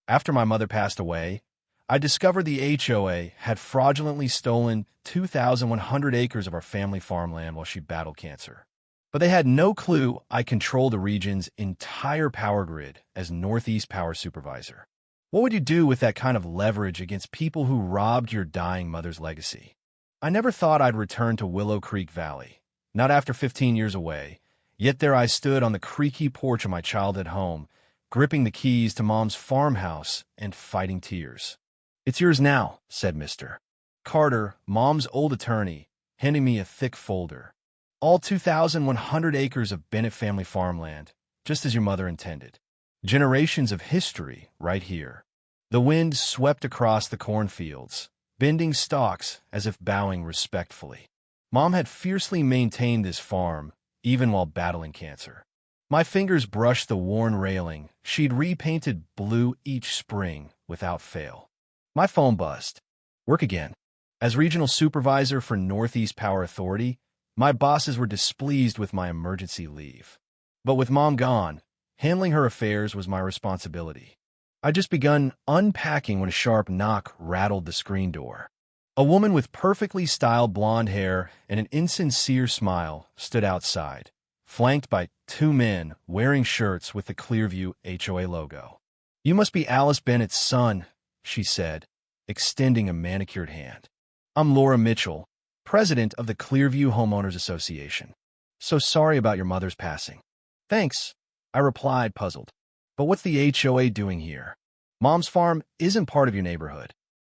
After my mother passed away, I discovered the HOA had fraudulently stolen 2,100 acres of our family farmland while she battled cancer. But they had no clue I controlled the region's entire power grid as Northeast Power Supervisor. What would you do with that kind of leverage against people who robbed your dying mother's legacy? I never thought I'd return to Willow Creek Valley, not after 15 years away, yet there I stood on the creaky porch of my childhood home, gripping the keys to Mom's farmhouse and fighting tears. "It's yours now," said Mr. Carter, Mom's old attorney, handing me a thick folder. "All 2,100 acres of Bennett family farmland, just as your mother intended. Generations of history right here." The wind swept across the cornfields, bending stalks as if bowing respectfully. Mom had fiercely maintained this farm, even while battling cancer. My fingers brushed the worn railing she'd repainted blue each spring without fail. My phone buzzed. Work again. As regional supervisor for Northeast Power Authority, my bosses were displeased with my emergency leave. But with Mom gone, handling her affairs was my responsibility. I'd just begun unpacking when a sharp knock rattled the screen door. A woman with perfectly styled blonde hair and an insincere smile stood outside, flanked by two men wearing shirts with the Clearview HOA logo. "You must be Alice Bennett's son," she said, extending a manicured hand. "I'm Laura Mitchell, president of the Clearview Homeowners Association. So sorry about your mother's passing." "Thanks," I replied, puzzled. "But what's the HOA doing here? Mom's farm isn't part of your neighborhood."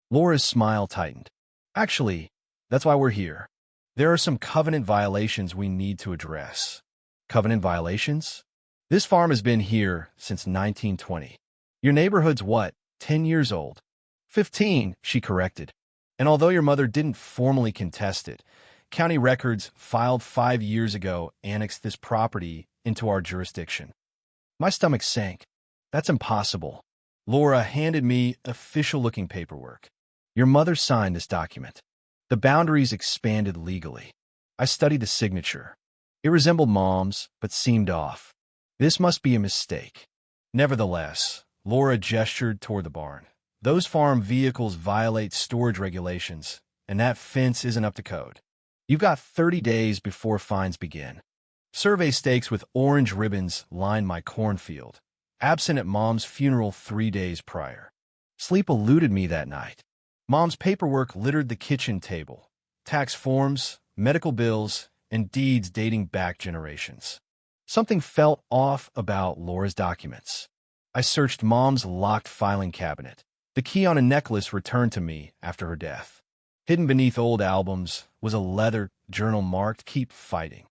Laura's smile tightened. "Actually, that's why we're here. There are some covenant violations we need to address." "Covenant violations?" "This farm has been here since 1920. Your neighborhood's what, 10 years old?" 15, she corrected. "And although your mother didn't formally contest it, county records filed 5 years ago annexed this property into our jurisdiction." My stomach sank. "That's impossible." Laura handed me official-looking paperwork. "Your mother signed this document." The boundaries expanded legally. I studied the signature. It resembled Mom's, but seemed off. This must be a mistake. Nevertheless, Laura gestured toward the barn. "Those farm vehicles violate storage regulations, and that fence isn't up to code. You've got 30 days before fines begin." Survey stakes with orange ribbons lined my cornfield, absent at Mom's funeral 3 days prior. Sleep eluded me that night. Mom's paperwork littered the kitchen table. Tax forms, medical bills, and deeds dating back generations. Something felt off about Laura's documents. I searched Mom's locked filing cabinet. The key on a necklace returned to me after her death. Hidden beneath old albums was a leather journal marked "Keep Fighting."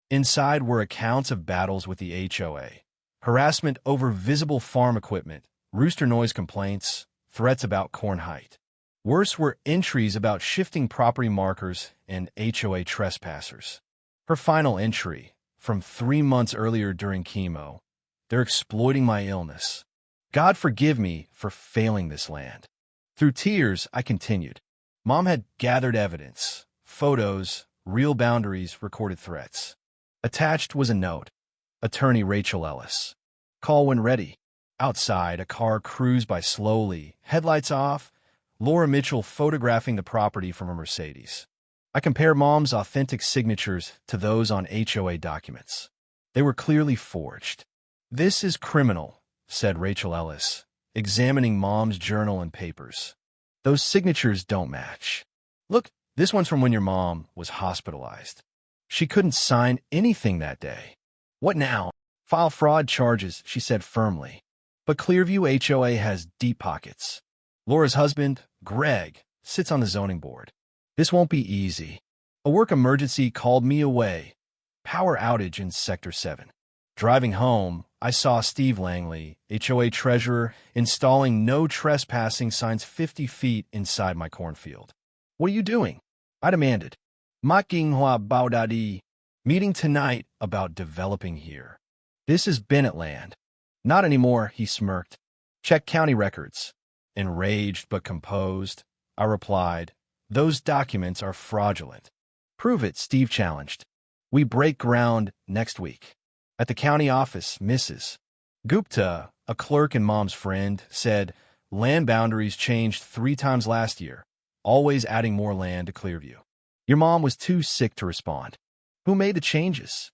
Inside were accounts of battles with the HOA, harassment over visible farm equipment, rooster noise complaints, threats about corn height. Worse were entries about shifting property markers and HOA trespassers. Her final entry, from 3 months earlier during chemo: "They're exploiting my illness. God forgive me for failing this land." Through tears, I continued. Mom had gathered evidence, photos, real boundaries, recorded threats. Attached was a note. Attorney Rachel Ellis. "Call when ready." Outside, a car cruised by slowly, headlights off, Laura Mitchell photographing the property from a Mercedes. I compared Mom's authentic signatures to those on HOA documents. They were clearly forged. "This is criminal," said Rachel Ellis, examining Mom's journal and papers. "Those signatures don't match. Look, this one's from when your mom was hospitalized. She couldn't sign anything that day." "What now?" "File fraud charges," she said firmly. "But Clearview HOA has deep pockets. Laura's husband, Greg, sits on the zoning board. This won't be easy." A work emergency called me away. Power outage in Sector 7. Driving home, I saw Steve Langley, HOA treasurer, installing no trespassing signs 50 feet inside my cornfield. "What are you doing?" I demanded. "Making hua baodadi." "Meeting tonight about developing here. This is Bennett land." "Not anymore," he smirked. "Check county records." Enraged but composed, I replied, "Those documents are fraudulent." "Prove it," Steve challenged. "We break ground next week. At the county office, Mrs. Gupta, a clerk and Mom's friend, said land boundaries changed 3 times last year, always adding more land to Clearview. Your mom was too sick to respond. Who made the changes?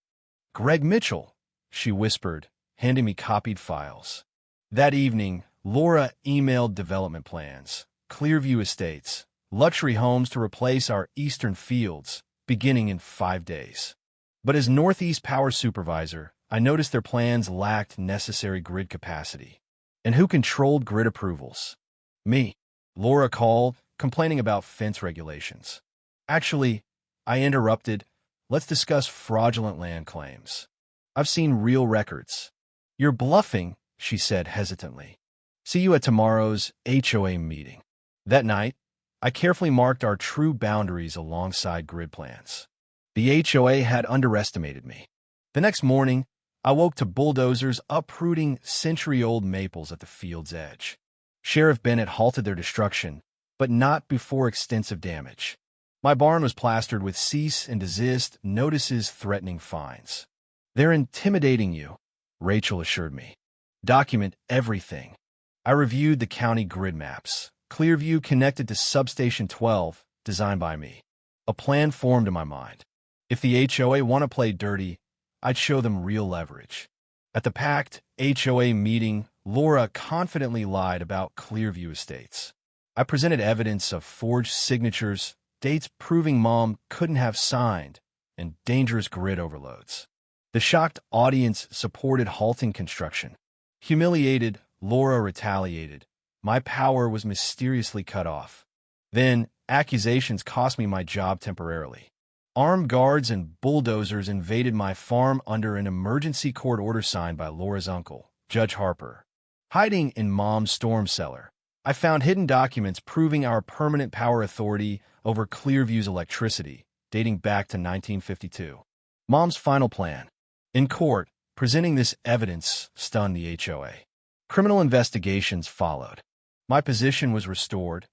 Greg Mitchell, she whispered, handing me copied files. That evening, Laura emailed development plans, Clearview Estates, luxury homes to replace our eastern fields, beginning in 5 days. But as Northeast Power Supervisor, I noticed their plans lacked necessary grid capacity. And who controlled grid approvals? Me. Laura called, complaining about fence regulations. Actually, I interrupted. Let's discuss fraudulent land claims. I've seen real records. You're bluffing, she said hesitantly. See you at tomorrow's HOA meeting. That night, I carefully marked our true boundaries alongside grid plans. The HOA had underestimated me. The next morning, I woke to bulldozers uprooting century-old maples at the field's edge. Sheriff Bennett halted their destruction, but not before extensive damage. My barn was plastered with cease and desist notices threatening fines. They're intimidating you, Rachel assured me. Document everything. I reviewed the county grid maps. Clearview connected to Substation 12, designed by me. A plan formed in my mind. If the HOA want to play dirty, I'd show them real leverage. At the packed HOA meeting, Laura confidently lied about Clearview Estates. I presented evidence of forged signatures, dates proving Mom couldn't have signed, and dangerous grid overloads. The shocked audience supported halting construction. Humiliated, Laura retaliated. My power was mysteriously cut off. Then, accusations cost me my job temporarily. Armed guards and bulldozers invaded my farm under an emergency court order signed by Laura's uncle, Judge Harper. Hiding in Mom's storm cellar, I found hidden documents proving our permanent power authority over Clearview's electricity, dating back to 1952. Mom's final plan. In court, presenting this evidence stunned the HOA. Criminal investigations followed. My position was restored,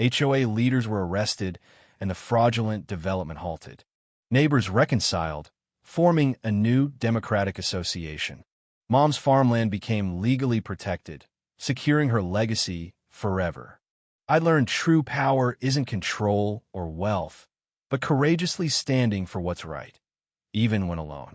HOA leaders were arrested, and the fraudulent development halted. Neighbors reconciled, forming a new democratic association. Mom's farmland became legally protected, securing her legacy forever. I learned true power isn't control or wealth, but courageously standing for what's right, even when alone.